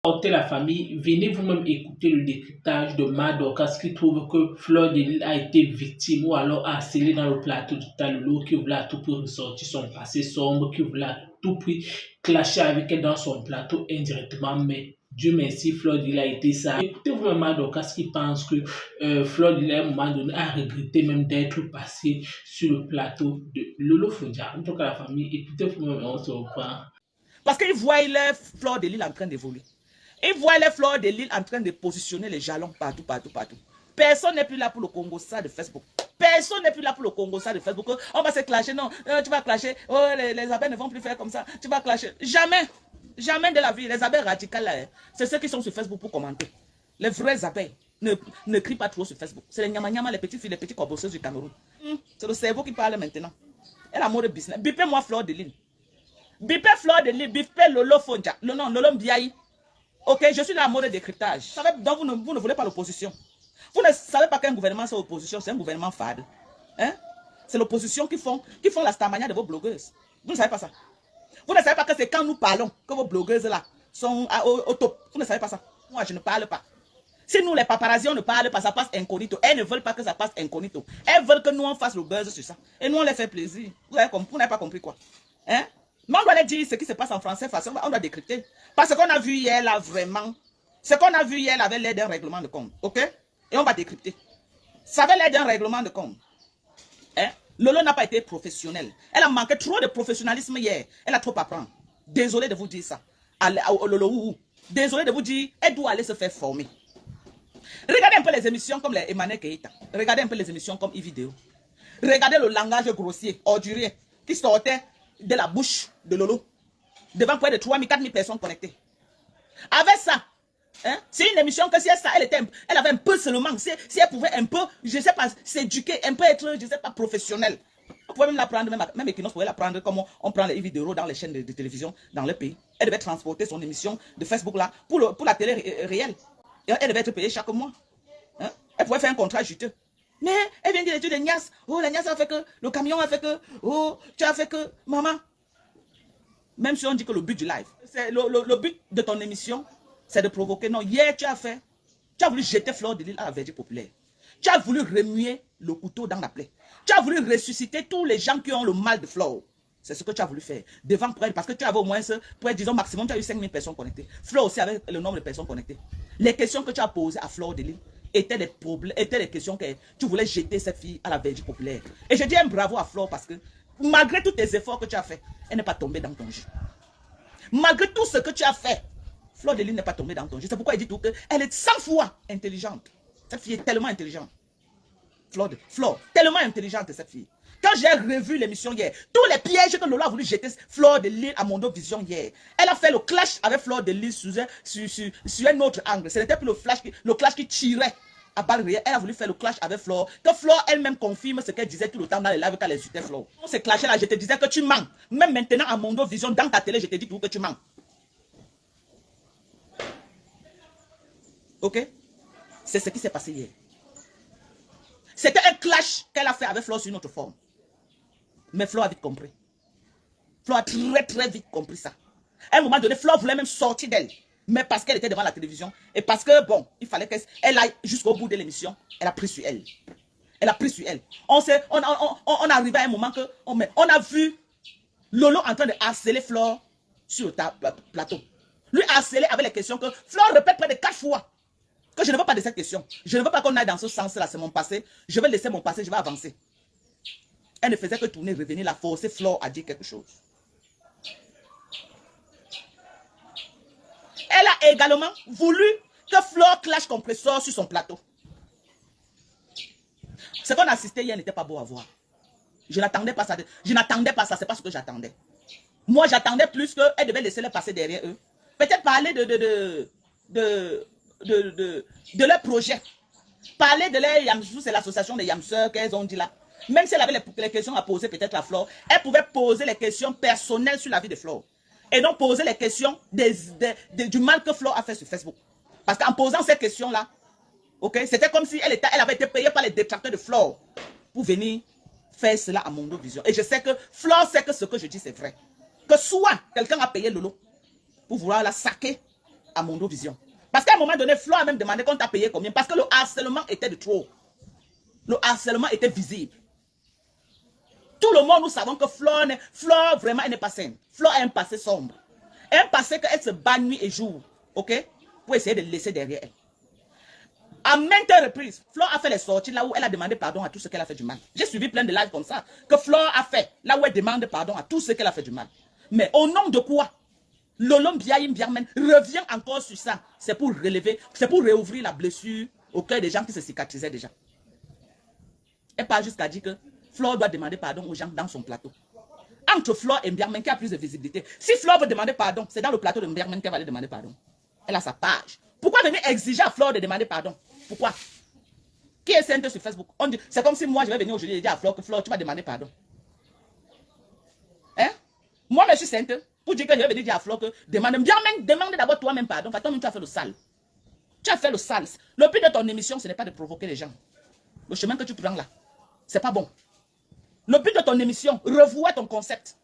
Portez la famille, venez vous-même écouter le décryptage de Madokas qui trouve que Fleur de Lys a été victime ou alors harcelée dans le plateau du Talolo, qui voulait à tout prix ressortir son passé sombre, qui voulait à tout prix clasher avec elle dans son plateau indirectement, mais Dieu merci, Fleur de Lys a été ça. Écoutez vous-même Madokas qui pense que Fleur de Lys à un moment donné a regretté même d'être passée sur le plateau de Lolo Fodia. En tout cas la famille, écoutez vous-même, on se reprend. Parce qu'ils voient les Fleurs de Lys en train d'évoluer. Ils voient les Fleurs de Lys en train de positionner les jalons partout, partout, partout. Personne n'est plus là pour le Congo, ça de Facebook. Personne n'est plus là pour le Congo, ça de Facebook. On va se clasher, non, tu vas clasher, oh, les abeilles ne vont plus faire comme ça, tu vas clasher. Jamais, jamais de la vie. Les abeilles radicales, là, c'est ceux qui sont sur Facebook pour commenter. Les vraies abeilles ne crient pas trop sur Facebook. C'est les nyama, les petites filles, les petits corbosseuses du Cameroun. C'est le cerveau qui parle maintenant. Et la mode de business. Bipez-moi Fleur de Lys. Bipez Fleur de Lys, bipez Lolo Fonja, non, Lolo Mbiaye. Ok, je suis dans la mode de décryptage. Donc vous ne voulez pas l'opposition. Vous ne savez pas qu'un gouvernement c'est l'opposition, c'est un gouvernement fade. Hein? C'est l'opposition qui font la starmania de vos blogueuses. Vous ne savez pas ça. Vous ne savez pas que c'est quand nous parlons que vos blogueuses là sont au top. Vous ne savez pas ça. Moi, je ne parle pas. Si nous, les paparazzi, on ne parle pas, ça passe incognito. Elles ne veulent pas que ça passe incognito. Elles veulent que nous, on fasse le buzz sur ça. Et nous, on les fait plaisir. Vous n'avez pas compris quoi. Hein? Mais on doit les dire ce qui se passe en français, on doit décrypter. Parce qu'on a vu hier là vraiment, ce qu'on a vu hier avait l'air d'un règlement de compte. Ok? Et on va décrypter. Ça avait l'air d'un règlement de compte. Hein? Lolo n'a pas été professionnelle. Elle a manqué trop de professionnalisme hier. Elle a trop à prendre. Désolé de vous dire ça. Lolo, désolé de vous dire, elle doit aller se faire former. Regardez un peu les émissions comme les Emmanuel Keita. Regardez un peu les émissions comme e-vidéo. Regardez le langage grossier, ordurier, qui sortait de la bouche de Lolo, devant près de 3 000, 4 000 personnes connectées. Avec ça, hein, c'est une émission que si elle avait un peu seulement, si elle pouvait un peu, je ne sais pas, s'éduquer, un peu être, je ne sais pas, professionnelle. On pouvait même la prendre, même Equinox pouvait la prendre comme on prend les vidéos dans les chaînes de télévision dans le pays. Elle devait transporter son émission de Facebook là pour la télé réelle. Et elle devait être payée chaque mois. Hein. Elle pouvait faire un contrat juteux. Mais elle vient dire l'étude de Nias. Oh, la Nias a fait que, le camion a fait que, oh, tu as fait que, maman. Même si on dit que le but du live, c'est le but de ton émission, c'est de provoquer. Non, hier tu as voulu jeter Fleur de Lys à la Verdure populaire. Tu as voulu remuer le couteau dans la plaie. Tu as voulu ressusciter tous les gens qui ont le mal de Fleur. C'est ce que tu as voulu faire. Devant près, parce que tu avais au moins, près, disons maximum, tu as eu 5 000 personnes connectées. Fleur aussi avait le nombre de personnes connectées. Les questions que tu as posées à Fleur de Lys étaient des problèmes, étaient des questions que tu voulais jeter cette fille à la Verdure populaire. Et je dis un bravo à Fleur parce que malgré tous tes efforts que tu as fait, elle n'est pas tombée dans ton jeu. Malgré tout ce que tu as fait, Fleur de Lys n'est pas tombée dans ton jeu. C'est pourquoi il dit tout qu'elle est 100 fois intelligente. Cette fille est tellement intelligente. Fleur, tellement intelligente cette fille. Quand j'ai revu l'émission hier, tous les pièges que Lola a voulu jeter Fleur de Lys à Mondo Vision hier, elle a fait le clash avec Fleur de Lys sur un autre angle. Ce n'était plus le clash qui tirait à balles réelles. Elle a voulu faire le clash avec Fleur. Que Fleur elle-même confirme ce qu'elle disait tout le temps dans les lives quand elle insultait Fleur. On s'est clashé là, je te disais que tu mens. Même maintenant à Mondo Vision, dans ta télé, je te dis tout que tu mens. Ok? C'est ce qui s'est passé hier. C'était un clash qu'elle a fait avec Fleur sur une autre forme. Mais Fleur a vite compris. Fleur a très très vite compris ça. À un moment donné, Fleur voulait même sortir d'elle. Mais parce qu'elle était devant la télévision. Et parce que, bon, il fallait qu'elle aille jusqu'au bout de l'émission. Elle a pris sur elle. Elle a pris sur elle. On arrivait à un moment que on a vu Lolo en train de harceler Fleur sur le plateau. Lui harceler avec les questions que Fleur répète près de 4 fois. Que je ne veux pas de cette question. Je ne veux pas qu'on aille dans ce sens-là. C'est mon passé. Je vais laisser mon passé. Je vais avancer. Elle ne faisait que tourner, revenir, la forcer Fleur à dire quelque chose. Elle a également voulu que Fleur clash compresseur sur son plateau. Ce qu'on assistait hier n'était pas beau à voir. Je n'attendais pas ça. Je n'attendais pas ça. C'est pas ce que j'attendais. Moi, j'attendais plus qu'elle devait laisser les passer derrière eux. Peut-être parler de leur projet. Parler de leur Yamsou, c'est l'association des Yamseurs qu'elles ont dit là. Même si elle avait les questions à poser peut-être à Fleur, elle pouvait poser les questions personnelles sur la vie de Fleur. Et non poser les questions du mal que Fleur a fait sur Facebook. Parce qu'en posant ces questions-là, okay, c'était comme si elle avait été payée par les détracteurs de Fleur pour venir faire cela à Mondo Vision. Et je sais que Fleur sait que ce que je dis c'est vrai. Que soit quelqu'un a payé Lolo pour vouloir la saquer à Mondo Vision. Parce qu'à un moment donné, Flo a même demandé qu'on t'a payé combien. Parce que le harcèlement était de trop. Le harcèlement était visible. Tout le monde, nous savons que Flo vraiment, elle n'est pas saine. Flo a un passé sombre. Un passé qu'elle se bat nuit et jour. Ok? Pour essayer de le laisser derrière elle. À maintes reprises, Flo a fait les sorties là où elle a demandé pardon à tout ce qu'elle a fait du mal. J'ai suivi plein de lives comme ça. Que Flo a fait là où elle demande pardon à tout ce qu'elle a fait du mal. Mais au nom de quoi? Lolo Mbiaye Mbiarmen revient encore sur ça. C'est pour relever, c'est pour réouvrir la blessure au cœur des gens qui se cicatrisaient déjà. Elle part jusqu'à dire que Flo doit demander pardon aux gens dans son plateau. Entre Flo et Mbiarmen qui a plus de visibilité. Si Flo veut demander pardon, c'est dans le plateau de Mbiarmen qu'elle va aller demander pardon. Elle a sa page. Pourquoi venir exiger à Flo de demander pardon? Pourquoi? Qui est sainte sur Facebook? C'est comme si moi je vais venir aujourd'hui et dire à Flo que Flo, tu vas demander pardon. Hein? Moi je suis sainte. Pour dire que je vais venir dire à Flo que demande d'abord toi-même pardon. Toi-même tu as fait le sale. Tu as fait le sale. Le but de ton émission, ce n'est pas de provoquer les gens. Le chemin que tu prends là, c'est pas bon. Le but de ton émission, revois ton concept.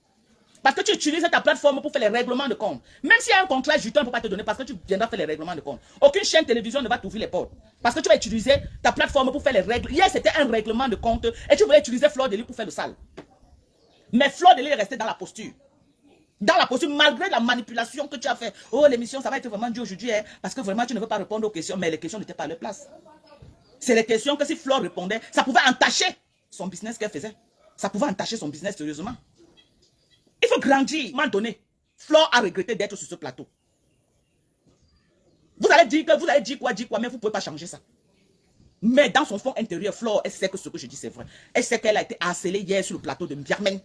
Parce que tu utilises ta plateforme pour faire les règlements de compte. Même s'il y a un contrat juteux, on ne peut pas te donner parce que tu viendras faire les règlements de compte. Aucune chaîne télévision ne va t'ouvrir les portes. Parce que tu vas utiliser ta plateforme pour faire les règles. Hier, c'était un règlement de compte et tu voulais utiliser Fleur de Lys pour faire le sale. Mais Fleur de Lys est restée dans la posture. Dans la posture, malgré la manipulation que tu as fait. Oh, l'émission, ça va être vraiment dur aujourd'hui. Hein, parce que vraiment, tu ne veux pas répondre aux questions. Mais les questions n'étaient pas à leur place. C'est les questions que si Fleur répondait, ça pouvait entacher son business qu'elle faisait. Ça pouvait entacher son business sérieusement. Il faut grandir, à un moment donné. Flore a regretté d'être sur ce plateau. Vous allez dire quoi, mais vous ne pouvez pas changer ça. Mais dans son fond intérieur, Flore, elle sait que ce que je dis, c'est vrai. Elle sait qu'elle a été harcelée hier sur le plateau de Mbiarmen.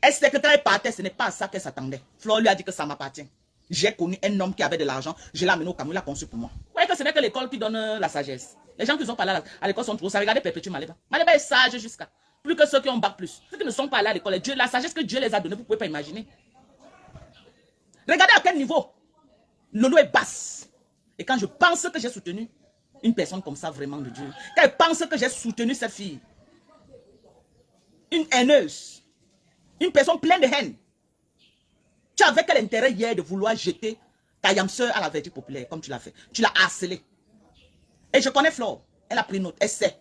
Elle sait que quand elle partait, ce n'est pas à ça qu'elle s'attendait. Flore lui a dit que ça m'appartient. J'ai connu un homme qui avait de l'argent, je l'ai amené au Cameroun, il l'a conçu pour moi. Vous voyez que ce n'est que l'école qui donne la sagesse. Les gens qui sont pas là à l'école sont trop ça. Regardez Perpétue Maleba. Maleba est sage jusqu'à plus que ceux qui ont bac plus. Ceux qui ne sont pas là à l'école, la sagesse que Dieu les a donnée, vous ne pouvez pas imaginer. Regardez à quel niveau Lolo est basse. Et quand je pense que j'ai soutenu une personne comme ça, vraiment de Dieu, quand je pense que j'ai soutenu cette fille, une haineuse, une personne pleine de haine, tu avais quel intérêt hier de vouloir jeter ta yamseur à la vertu populaire, comme tu l'as fait. Tu l'as harcelée. Et je connais Flore. Elle a pris note. Elle sait.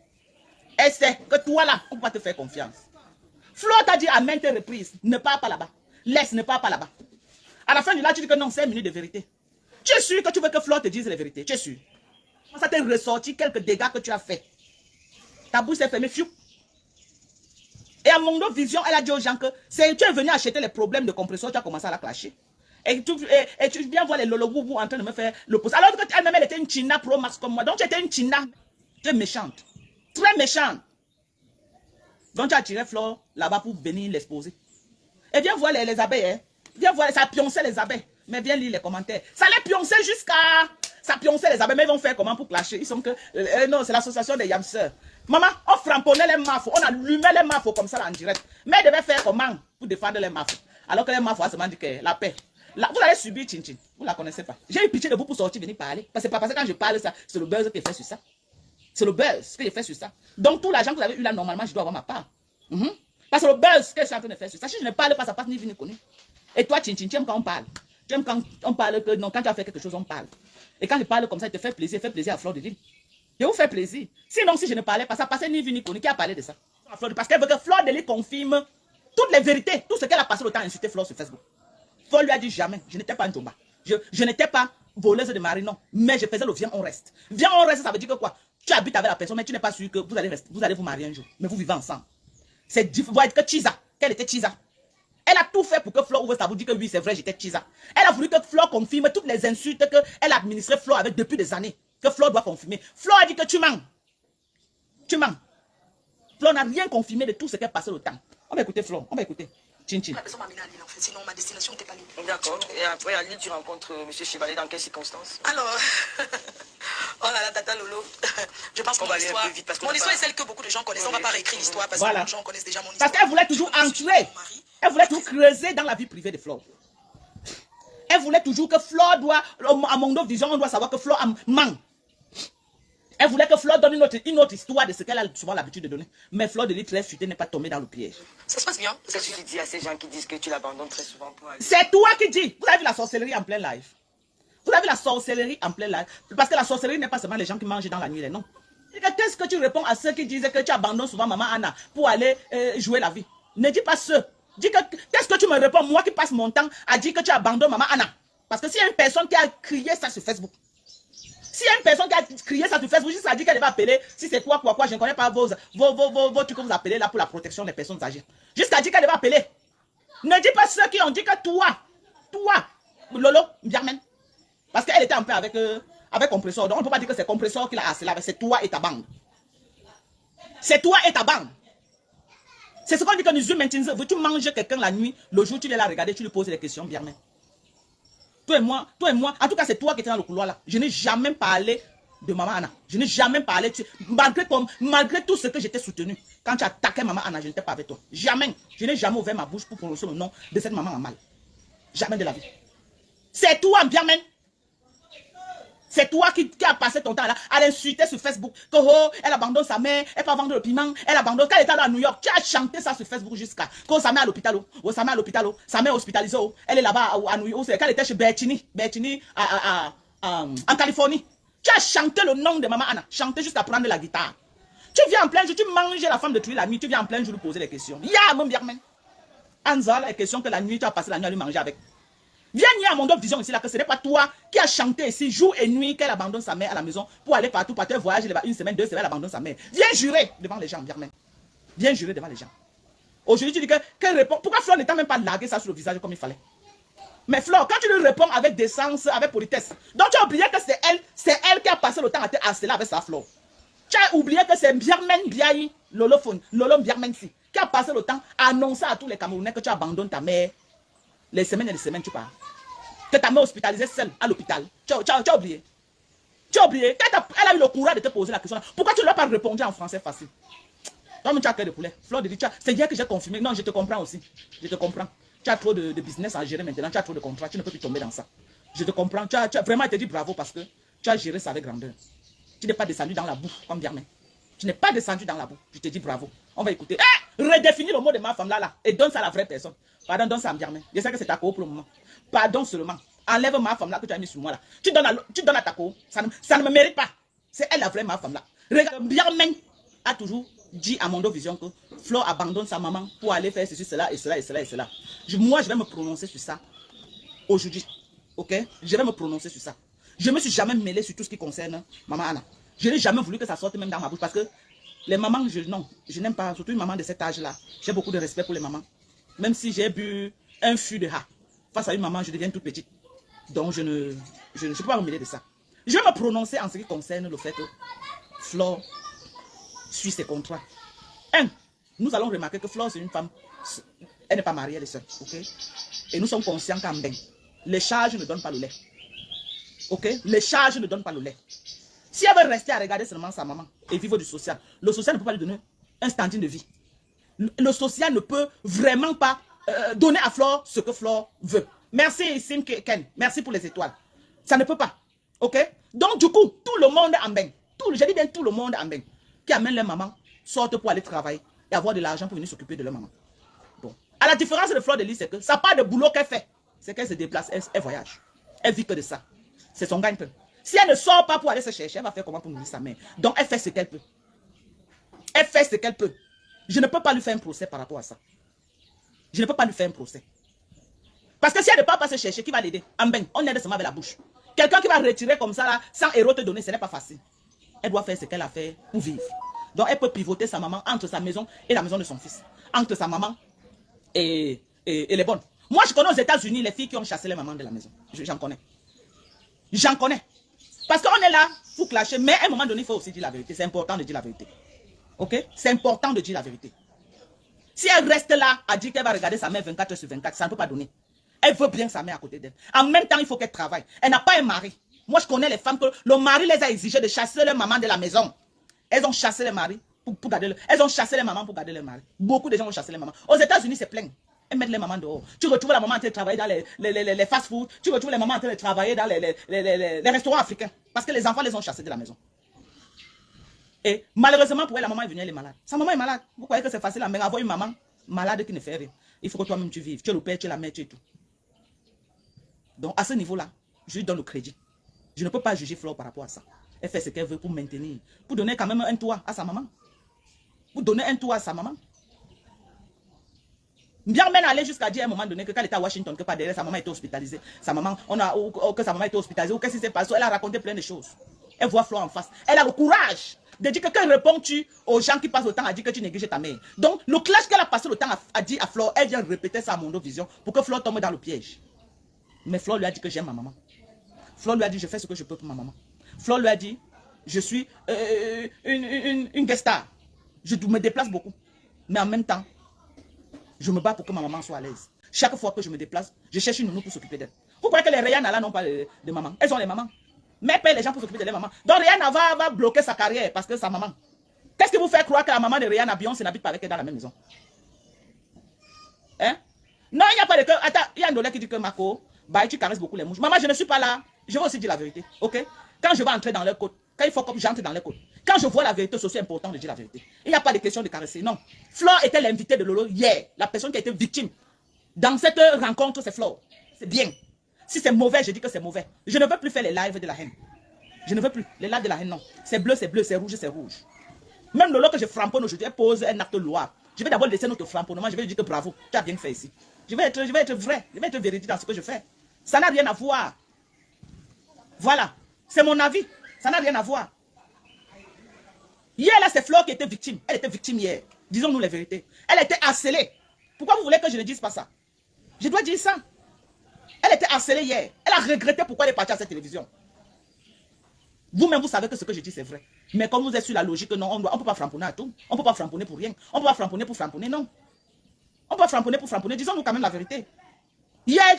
Elle sait que toi là, on ne peut pas te faire confiance. Flore t'a dit à maintes reprises, ne pars pas là-bas. Laisse, ne pars pas là-bas. À la fin du live, tu dis que non, 5 minutes de vérité. Tu es sûr que tu veux que Flore te dise la vérité? Tu es sûr? Ça t'a ressorti quelques dégâts que tu as fait. Ta bouche s'est fermée, fiou. Et à Mondo Vision, elle a dit aux gens que tu es venu acheter les problèmes de compression, tu as commencé à la clasher. Et tu viens voir les lolo en train de me faire l'opposé. Alors qu'elle-même, elle était une China Pro Max comme moi. Donc tu étais une China très méchante. Très méchante. Donc tu as tiré Flore là-bas pour venir l'exposer. Et viens voir les abeilles. Hein. Viens voir, ça pionçait les abeilles. Mais viens lire les commentaires. Ça les pionçait jusqu'à... Ça pionçait les abeilles. Mais ils vont faire comment pour clasher? Ils sont que... non, c'est l'association des yamseurs. Maman, on framponnait les mafos. On allumait les mafos comme ça là, en direct. Mais elle devait faire comment pour défendre les mafos? Alors que les mafos, ça m'a dit que la paix. Là, vous allez subir Tchin-Tchin. Vous ne la connaissez pas. J'ai eu pitié de vous pour sortir, venir parler. Parce que quand je parle, c'est le buzz que j'ai fait sur ça. C'est le buzz que j'ai fait sur ça. Donc, tout l'argent que vous avez eu là, normalement, je dois avoir ma part. Parce que le buzz que je suis en train de faire sur ça, si je ne parle pas, ça passe ni vu ni connu. Et toi, Tchin-Tchin, tu aimes quand on parle. Tu aimes quand on parle que non, quand tu as fait quelque chose, on parle. Et quand je parle comme ça, il te fait plaisir à Fleur de Lys. Je vous fais plaisir. Sinon, si je ne parlais pas, ça passait ni vu ni connu. Qui a parlé de ça? Parce qu'elle veut que Fleur de Lys confirme toutes les vérités, tout ce qu'elle a passé le temps à insulter Fleur sur Facebook. Fleur lui a dit jamais, je n'étais pas un tomba. Je n'étais pas voleuse de mari, non. Mais je faisais le viens, on reste. Viens, on reste, ça veut dire que quoi? Tu habites avec la personne, mais tu n'es pas sûr que vous allez vous marier un jour. Mais vous vivez ensemble. C'est difficile. Vous voyez que Chiza, quelle était Chiza? Elle a tout fait pour que Fleur ouvre ça vous dit que oui, c'est vrai, j'étais Chiza. Elle a voulu que Fleur confirme toutes les insultes qu'elle a administrées Fleur avec depuis des années. Que Fleur doit confirmer. Fleur a dit que tu mens. Tu mens. Fleur n'a rien confirmé de tout ce qu'elle passait le temps. On va écouter Fleur, on va écouter. Chin-Chin. Sinon, ma destination n'était pas libre. D'accord. Et après, à Lille, tu rencontres M. Chevalier dans quelles circonstances? Alors, oh là là, Tata Lolo, je pense que mon histoire, est celle que beaucoup de gens connaissent. On ne va pas réécrire l'histoire parce que beaucoup de gens connaissent déjà mon histoire. Parce qu'elle voulait toujours entrer. Elle voulait toujours creuser dans la vie privée de Fleur. Elle voulait toujours que Fleur doit, à Mondo Vision, on doit savoir que Fleur ment. Elle voulait que Fleur donne une autre histoire de ce qu'elle a souvent l'habitude de donner. Mais Fleur de Lys très futée n'est pas tombée dans le piège. Ça se passe bien. Qu'est-ce que tu dis à ces gens qui disent que tu l'abandonnes très souvent pour aller? C'est toi qui dis. Vous avez vu la sorcellerie en plein live. Vous avez la sorcellerie en plein live. Parce que la sorcellerie n'est pas seulement les gens qui mangent dans la nuit, non. Qu'est-ce que tu réponds à ceux qui disaient que tu abandonnes souvent maman Anna pour aller jouer la vie? Ne dis pas ce. Dis que qu'est-ce que tu me réponds, moi qui passe mon temps à dire que tu abandonnes maman Anna? Parce que s'il y a une personne qui a crié ça sur Facebook, s'il y a une personne qui a crié ça sur Facebook, jusqu'à dire qu'elle va appeler, si c'est quoi, je ne connais pas vos trucs que vous appelez là pour la protection des personnes âgées. Jusqu'à dire qu'elle va appeler. Ne dis pas ceux qui ont dit que toi, Lolo, Biarmen. Parce qu'elle était en paix avec Compressor. Donc on ne peut pas dire que c'est Compressor qui l'a harcelé, c'est toi et ta bande. C'est toi et ta bande. C'est ce qu'on dit que nous maintenant. Veux-tu manger quelqu'un la nuit, le jour tu viens la regarder, tu lui poses des questions, Biarmen. Toi et moi, en tout cas c'est toi qui étais dans le couloir là. Je n'ai jamais parlé de maman Anna. Je n'ai jamais parlé, malgré tout ce que j'étais soutenu. Quand tu attaquais maman Anna, je n'étais pas avec toi. Jamais. Je n'ai jamais ouvert ma bouche pour prononcer le nom de cette maman en mal. Jamais de la vie. C'est toi, Biarmen. C'est toi qui as passé ton temps là à l'insulter sur Facebook. Que oh, elle abandonne sa mère, elle peut vendre le piment, elle abandonne. Quand elle était à New York, tu as chanté ça sur Facebook jusqu'à quand sa mère à l'hôpital. Oh, sa mère à l'hôpital, sa mère hospitalisée. Oh, elle est là-bas à New York. Quand elle était chez Bertini en Californie. Tu as chanté le nom de maman Anna. Chanté jusqu'à prendre la guitare. Tu viens en plein jour, tu manges la femme de tuer la nuit, tu viens en plein jour lui poser des questions. Ya, mon Biarmen. Anza, la question que la nuit, tu as passé la nuit à lui manger avec. Viens nier à mon vision ici là que ce n'est pas toi qui as chanté ici jour et nuit qu'elle abandonne sa mère à la maison pour aller partout, partir voyager une semaine, 2 semaines, elle abandonne sa mère. Viens jurer devant les gens, Biarmen. Viens jurer devant les gens. Aujourd'hui, tu dis qu'elle répond. Pourquoi Flore ne t'a même pas largué ça sur le visage comme il fallait? Mais Flore, quand tu lui réponds avec décence, avec politesse, donc tu as oublié que c'est elle qui a passé le temps à te harceler avec sa Flore. Tu as oublié que c'est Biarmen Biaï, Lolo Biarmen si, qui a passé le temps à annoncer à tous les Camerounais que tu abandonnes ta mère. Les semaines et les semaines, tu pars. Que ta mère hospitalisée seule à l'hôpital. Tu as oublié. Tu as oublié. Quand elle a eu le courage de te poser la question, pourquoi tu ne lui as pas répondu en français facile? Toi-même, tu as cœur de poulet. Flore de dit, c'est hier que j'ai confirmé. Non, je te comprends aussi. Je te comprends. Tu as trop de business à gérer maintenant. Tu as trop de contrats. Tu ne peux plus tomber dans ça. Je te comprends. Tu as vraiment été dit bravo parce que tu as géré ça avec grandeur. Tu n'es pas descendu dans la boue comme Biarmen. Tu n'es pas descendu dans la boue. Je te dis bravo. On va écouter. Redéfinis le mot de ma femme là. Et donne ça à la vraie personne. Pardon, donne ça à Biarmen. Je sais que c'est ta co pour le moment. Pardon seulement. Enlève ma femme là que tu as mis sur moi là. Tu donnes à ta co. Ça ne me mérite pas. C'est elle la vraie ma femme là. Regarde, Biarmen a toujours dit à Mondo Vision que Flore abandonne sa maman pour aller faire ceci, cela et cela et cela et cela. Moi, je vais me prononcer sur ça aujourd'hui. Ok? Je vais me prononcer sur ça. Je ne me suis jamais mêlé sur tout ce qui concerne maman Anna. Je n'ai jamais voulu que ça sorte même dans ma bouche parce que les mamans, je n'aime pas, surtout une maman de cet âge-là. J'ai beaucoup de respect pour les mamans. Même si j'ai bu un fût de ha, face à une maman, je deviens toute petite. Donc, je ne peux pas me mêler de ça. Je vais me prononcer en ce qui concerne le fait que Flore suit ses contrats. Nous allons remarquer que Flore, c'est une femme, elle n'est pas mariée, elle est seule. Okay? Et nous sommes conscients qu'en bain, les charges ne donnent pas le lait. Ok? Les charges ne donnent pas le lait. Si elle veut rester à regarder seulement sa maman et vivre du social, le social ne peut pas lui donner un standing de vie. Le social ne peut vraiment pas donner à Flore ce que Flore veut. Merci Sim Ken, merci pour les étoiles. Ça ne peut pas. Ok? Donc du coup, tout le monde en bain, je dis bien tout le monde en bain, qui amène leur maman, sortent pour aller travailler et avoir de l'argent pour venir s'occuper de leur maman. Bon. À la différence de Flore de Lys, c'est que ça n'a pas de boulot qu'elle fait. C'est qu'elle se déplace, elle voyage. Elle vit que de ça. C'est son gagne-pain. Si elle ne sort pas pour aller se chercher, elle va faire comment pour nourrir sa mère? Donc elle fait ce qu'elle peut. Elle fait ce qu'elle peut. Je ne peux pas lui faire un procès par rapport à ça. Je ne peux pas lui faire un procès. Parce que si elle ne peut pas se chercher, qui va l'aider? On aide seulement avec la bouche. Quelqu'un qui va retirer comme ça, là, sans héros te donner, ce n'est pas facile. Elle doit faire ce qu'elle a fait pour vivre. Donc elle peut pivoter sa maman entre sa maison et la maison de son fils. Entre sa maman et les bonnes. Moi, je connais aux États-Unis les filles qui ont chassé les mamans de la maison. J'en connais. J'en connais. Parce qu'on est là pour clasher, mais à un moment donné, il faut aussi dire la vérité. C'est important de dire la vérité. Ok? C'est important de dire la vérité. Si elle reste là à dire qu'elle va regarder sa mère 24 heures sur 24, ça ne peut pas donner. Elle veut bien sa mère à côté d'elle. En même temps, il faut qu'elle travaille. Elle n'a pas un mari. Moi, je connais les femmes que le mari les a exigées de chasser leur maman de la maison. Elles ont chassé les maris pour garder leur... Elles ont chassé les mamans pour garder leur mari. Beaucoup de gens ont chassé les mamans. Aux États-Unis, c'est plein. Elles mettent les mamans dehors. Tu retrouves la maman en train de travailler dans les fast-food. Tu retrouves les mamans en train de travailler dans les restaurants africains. Parce que les enfants les ont chassés de la maison. Et malheureusement pour elle, la maman est venue, elle est malade. Sa maman est malade. Vous croyez que c'est facile à avoir une maman malade qui ne fait rien? Il faut que toi-même tu vives. Tu es le père, tu es la mère, tu es tout. Donc à ce niveau-là, je lui donne le crédit. Je ne peux pas juger Flore par rapport à ça. Elle fait ce qu'elle veut pour maintenir, pour donner quand même un toit à sa maman. Pour donner un toit à sa maman. Bien même aller jusqu'à dire à un moment donné que quand elle était à Washington, que pas derrière, sa maman était hospitalisée. Sa maman, que sa maman était hospitalisée, ou qu'est-ce qui s'est passé, elle a raconté plein de choses. Elle voit Flore en face. Elle a le courage de dire que quand réponds-tu aux gens qui passent le temps à dire que tu négliges ta mère. Donc, le clash qu'elle a passé le temps à dire à Flore, elle vient répéter ça à Mondovision pour que Flore tombe dans le piège. Mais Flore lui a dit que j'aime ma maman. Flore lui a dit, je fais ce que je peux pour ma maman. Flore lui a dit, je suis une guest star. Je me déplace beaucoup. Mais en même temps, je me bats pour que ma maman soit à l'aise. Chaque fois que je me déplace, je cherche une nounou pour s'occuper d'elle. Vous croyez que les Rihanna là n'ont pas de maman? Elles ont les mamans. Mais paye les gens pour s'occuper de leur maman. Donc Rihanna va bloquer sa carrière parce que sa maman. Qu'est-ce qui vous fait croire que la maman de Rihanna, Beyoncé, n'habite pas avec elle dans la même maison? Hein? Non, il n'y a pas de cœur. Attends, il y a un dollar qui dit que Marco, bah, tu caresses beaucoup les mouches. Maman, je ne suis pas là. Je vais aussi dire la vérité. Ok? Quand je vais entrer dans leur côte, quand il faut que j'entre dans leur côte, quand je vois la vérité, c'est aussi important de dire la vérité. Il n'y a pas de question de caresser. Non. Flore était l'invité de Lolo hier. La personne qui a été victime. Dans cette rencontre, c'est Flore. C'est bien. Si c'est mauvais, je dis que c'est mauvais. Je ne veux plus faire les lives de la haine. Je ne veux plus. Les lives de la haine, non. C'est bleu, c'est rouge, c'est rouge. Même Lolo que je framponne aujourd'hui, elle pose un acte louable. Je vais d'abord laisser notre framponnement. Je vais lui dire que bravo, tu as bien fait ici. Je vais être vrai. Je vais être véridique dans ce que je fais. Ça n'a rien à voir. Voilà. C'est mon avis. Ça n'a rien à voir. Hier, là, c'est Flore qui était victime. Elle était victime hier. Disons-nous les vérités. Elle était harcelée. Pourquoi vous voulez que je ne dise pas ça? Je dois dire ça. Elle était harcelée hier. Elle a regretté pourquoi elle est partie à cette télévision. Vous-même, vous savez que ce que je dis, c'est vrai. Mais comme vous êtes sur la logique, non, on ne peut pas framponner à tout. On ne peut pas framponner pour rien. On ne peut pas framponner pour framponner, non. On peut pas framponner pour framponner. Disons-nous quand même la vérité. Hier,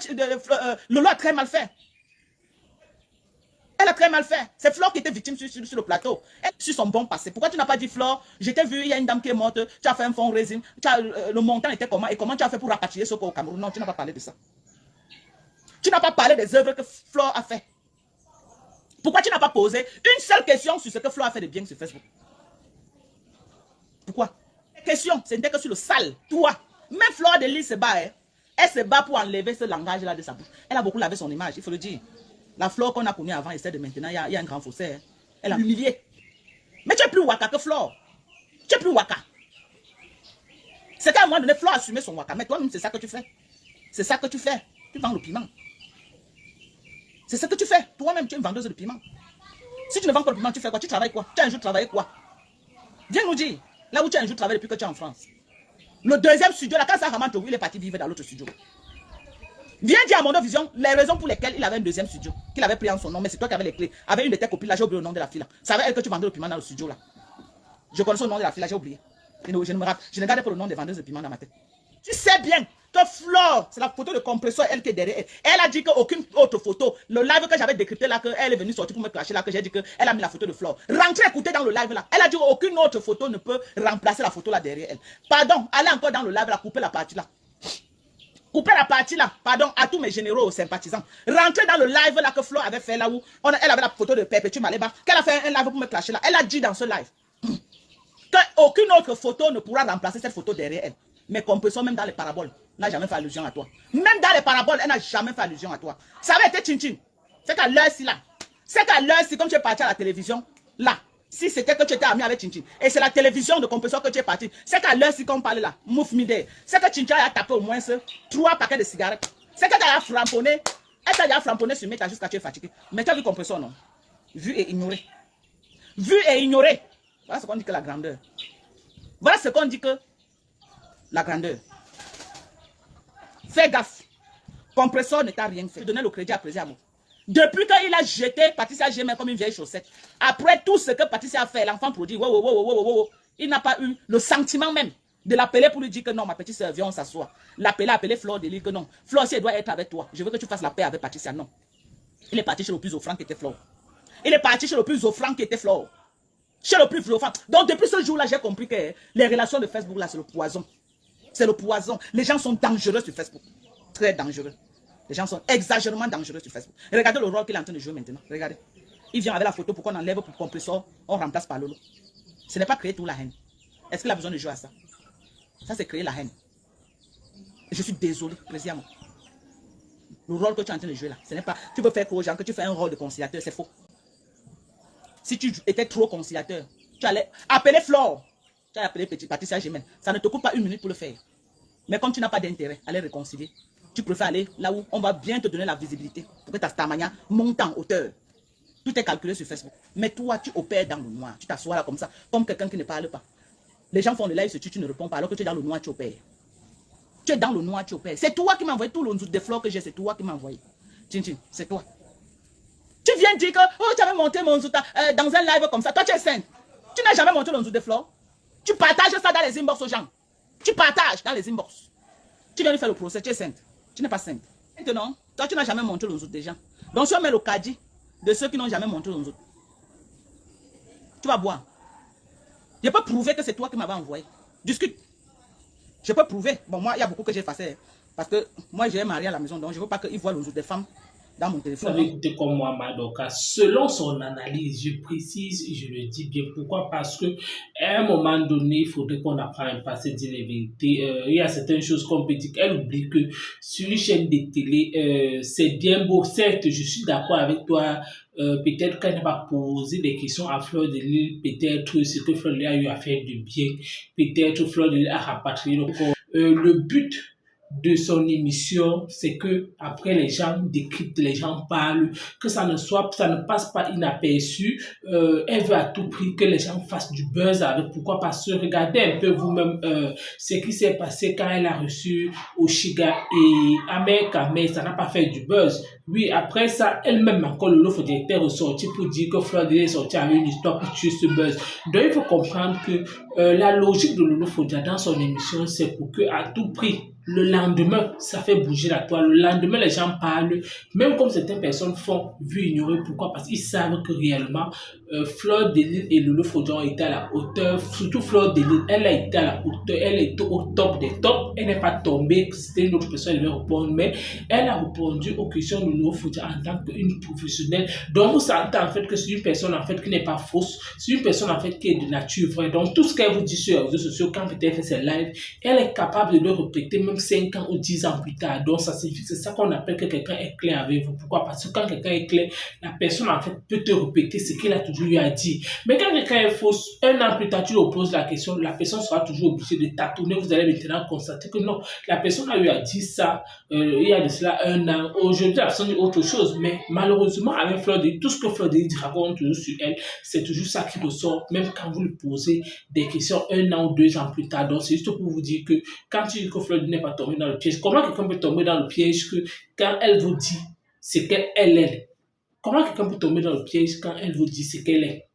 Lolo a très mal fait. Elle a très mal fait. C'est Flore qui était victime sur le plateau. Elle sur son bon passé. Pourquoi tu n'as pas dit Flore? Je t'ai vu, il y a une dame qui est morte. Tu as fait un fundraising. Le montant était comment? Et comment tu as fait pour rapatrier ce corps au Cameroun? Non, tu n'as pas parlé de ça. Tu n'as pas parlé des œuvres que Flore a fait. Pourquoi tu n'as pas posé une seule question sur ce que Flore a fait de bien sur Facebook? Pourquoi? La question, ce n'était que sur le sale. Toi, même Fleur de Lys se bat. Hein. Elle se bat pour enlever ce langage-là de sa bouche. Elle a beaucoup lavé son image, il faut le dire. La Flore qu'on a connue avant et celle de maintenant, il y a un grand fossé. Hein. Elle a humilié. Mais tu es plus waka que Flore. Tu es plus waka. C'est qu'à un moment donné, Flore a assumé son waka. Mais toi-même, c'est ça que tu fais. C'est ça que tu fais. Tu vends le piment. C'est ce que tu fais. Toi-même, tu es une vendeuse de piment. Si tu ne vends pas le piment, tu fais quoi? Tu travailles quoi? Tu as un jour travaillé quoi? Viens nous dire. Là où tu as un jour travaillé depuis que tu es en France. Le deuxième studio, là, quand ça remonte, il est parti vivre dans l'autre studio. Viens dire à Mondovision les raisons pour lesquelles il avait un deuxième studio. Qu'il avait pris en son nom, mais c'est toi qui avais les clés. Avec une de tes copines, là, j'ai oublié le nom de la fille là. C'est avec elle que tu vendais le piment dans le studio là. Je connais le nom de la fille là, j'ai oublié. Je ne gardais pas le nom des vendeuses de piment dans ma tête. Tu sais bien que Flore, c'est la photo de compresseur, elle qui est derrière elle. Elle a dit qu'aucune autre photo, le live que j'avais décrypté là, qu'elle est venue sortir pour me clasher là, que j'ai dit qu'elle a mis la photo de Flore. Rentrez écouter dans le live là. Elle a dit qu'aucune autre photo ne peut remplacer la photo là derrière elle. Pardon, allez encore dans le live là, couper la partie là. Couper la partie là, pardon, à tous mes généraux sympathisants. Rentrez dans le live là que Flore avait fait là où elle avait la photo de Perpétue Maleba, qu'elle a fait un live pour me clasher là. Elle a dit dans ce live qu'aucune autre photo ne pourra remplacer cette photo derrière elle. Mais compressons même dans les paraboles, n'a jamais fait allusion à toi. Même dans les paraboles, elle n'a jamais fait allusion à toi. Ça avait été chin-chin. C'est qu'à l'heure-ci là, c'est qu'à l'heure-ci, comme tu es parti à la télévision, là, si c'était que tu étais ami avec Chin-Chin, et c'est la télévision de compresseur que tu es parti, c'est qu'à l'heure-ci qu'on parle là, mouf midé, c'est que Chin-Chin a tapé au moins 3 paquets de cigarettes. C'est que tu as framponné, elle t'a framponné sur méta jusqu'à tu es fatigué. Mais tu as vu compresseur, non? Vu et ignoré. Vu et ignoré. Voilà ce qu'on dit que la grandeur. Voilà ce qu'on dit que la grandeur. Fais gaffe. Compresseur ne t'a rien fait. Je donnais le crédit à Président. Depuis qu'il a jeté Patricia Gémé comme une vieille chaussette, après tout ce que Patricia a fait, l'enfant produit, il n'a pas eu le sentiment même de l'appeler pour lui dire que non, ma petite soeur, viens, on s'assoit. Appeler Flore de lui que non. Flore, si elle doit être avec toi, je veux que tu fasses la paix avec Patricia. Non. Il est parti chez le plus offrant qui était Flore. Il est parti chez le plus offrant qui était Flore. Chez le plus offrant. Donc depuis ce jour-là, j'ai compris que les relations de Facebook, là, c'est le poison. C'est le poison. Les gens sont dangereux sur Facebook. Très dangereux. Les gens sont exagérément dangereux sur Facebook. Et regardez le rôle qu'il est en train de jouer maintenant. Regardez. Il vient avec la photo pour qu'on enlève pour compresseur, on remplace par Lolo. Ce n'est pas créer toute la haine. Est-ce qu'il a besoin de jouer à ça? Ça, c'est créer la haine. Et je suis désolé, précisément. Le rôle que tu es en train de jouer là, ce n'est pas... Tu peux faire croire aux gens que tu fais un rôle de conciliateur, c'est faux. Si tu étais trop conciliateur, tu allais appeler Flore. Tu allais appeler Patricia Gémen. Ça ne te coûte pas 1 minute pour le faire. Mais comme tu n'as pas d'intérêt à les réconcilier, tu préfères aller là où on va bien te donner la visibilité pour que ta Starmania monte en hauteur. Tout est calculé sur Facebook. Mais toi, tu opères dans le noir. Tu t'assois là comme ça, comme quelqu'un qui ne parle pas. Les gens font le live, tu ne réponds pas, alors que tu es dans le noir, tu opères. Tu es dans le noir, tu opères. C'est toi qui m'as envoyé tout le des fleurs que j'ai, c'est toi qui m'as envoyé. C'est toi. Tu viens dire que oh, tu avais monté mon zouta dans un live comme ça. Toi, tu es sainte. Tu n'as jamais monté le zouta des fleurs. Tu partages ça dans les inbox aux gens. Tu partages dans les inbox. Tu viens de faire le procès, tu es sainte. Tu n'es pas sainte. Maintenant, toi, tu n'as jamais monté le zouta des gens. Donc, si on met le caddie de ceux qui n'ont jamais monté le zouta, tu vas boire. Je peux prouver que c'est toi qui m'avais envoyé. Discute. Je peux prouver. Bon, moi, il y a beaucoup que j'ai effacé. Parce que moi, j'ai un mari à la maison. Donc, je ne veux pas qu'ils voient le jour des femmes dans mon téléphone. Vous avez écouté comme moi, Madoka. Selon son analyse, je précise, je le dis bien. Pourquoi? Parce que à un moment donné, il faudrait qu'on apprenne à passer dire la vérité. Il y a certaines choses qu'on peut dire. Elle oublie que sur une chaîne de télé, c'est bien beau. Certes, je suis d'accord avec toi. Peut-être qu'elle n'a pas posé des questions à Fleur de Lys, peut-être ce que Fleur de Lys a eu à faire de bien, peut-être Fleur de Lys a rapatrié le corps. Le but de son émission, c'est que après les gens décryptent, les gens parlent, que ça ne passe pas inaperçu. Elle veut à tout prix que les gens fassent du buzz avec. Pourquoi? Parce que regardez un peu vous-même ce qui s'est passé quand elle a reçu Oshiga et Ahmed Kamel, ça n'a pas fait du buzz. Oui, après ça, elle-même encore le Lolo Fodia était ressorti pour dire que Fleur de Lys est sorti avec une histoire pour tuer ce buzz. Donc il faut comprendre que la logique de Lolo Fodia dans son émission, c'est pour que à tout prix, le lendemain, ça fait bouger la toile. Le lendemain, les gens parlent, même comme certaines personnes font, vu ignorer. Pourquoi? Parce qu'ils savent que réellement, Fleur de Lys et Lolo Fodia ont été à la hauteur. Surtout Fleur de Lys, elle a été à la hauteur, elle est au top des tops. Elle n'est pas tombée, c'était une autre personne, elle devait répondre, mais elle a répondu aux questions de Lolo Fodia en tant qu'une professionnelle. Donc, vous sentez en fait que c'est une personne en fait qui n'est pas fausse, c'est une personne en fait qui est de nature vraie. Donc, tout ce qu'elle vous dit sur les réseaux sociaux, quand peut-être elle fait ses lives, elle est capable de le répéter même 5 ans ou 10 ans plus tard. Donc, ça signifie, c'est ça qu'on appelle que quelqu'un est clair avec vous. Pourquoi? Parce que quand quelqu'un est clair, la personne en fait peut te répéter ce qu'il a toujours eu à dire. Mais quand quelqu'un est fausse, 1 an plus tard, tu lui poses la question, la personne sera toujours obligée de tâtonner. Vous allez maintenant constater que non, la personne a eu à dire ça il y a de cela 1 an. Aujourd'hui, la personne dit autre chose. Mais malheureusement, avec Fleur de Lys, tout ce que Fleur de Lys raconte toujours sur elle, c'est toujours ça qui ressort, même quand vous lui posez des questions 1 an ou 2 ans plus tard. Donc, c'est juste pour vous dire que quand tu dis que Fleur de Lys n'est pas tombée dans le piège, comment quelqu'un peut tomber dans le piège que quand elle vous dit ce qu'elle est? Comment quelqu'un peut tomber dans le piège quand elle vous dit ce qu'elle est?